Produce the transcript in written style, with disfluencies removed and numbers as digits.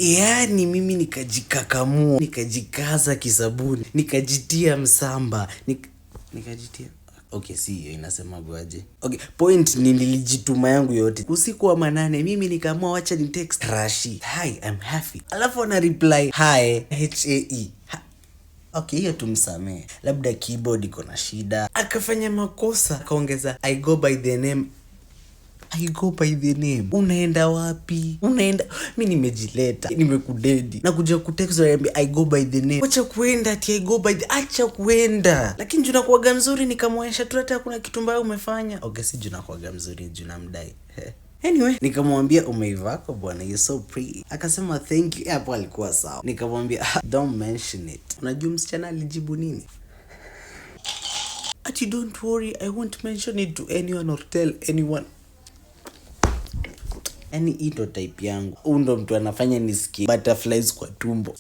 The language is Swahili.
Yaani mimi nikajikakamua, nikajikaza kisabuni, nikajitia msamba, nikajitia. Okay, si hiyo inasema gwaje. Okay, point ni nilijituma yangu yote. Usiku wa manane mimi nikaamua wacha ni text Rashi. Hi, I'm happy. Alafu ana reply hi, HAE. Okay, hiyo tumsamee. Labda keyboard iko na shida. Akafanya makosa, akaongeza I go by the name. Unaenda wapi? Mimi nimejileta, nimekudedi. Na kuja kutext niambia I go by the name. Acha kuenda ati I go by the acha kuenda. Lakini juna kuaga mzuri nikamwonyesha tu hata kuna kitu mbaya umefanya. Okay, si juna kuaga mzuri juna mdai. Anyway, nikamwambia umeivako bwana, you're so pretty. Akasema thank you. Hapo alikuwa sawa. Nikamwambia don't mention it. Unajua msichana alijibu nini? Ati don't worry, I won't mention it to anyone or tell anyone. Yaani ito type yangu. Huyu ndo mtu anafanya nisikie butterflies kwa tumbo.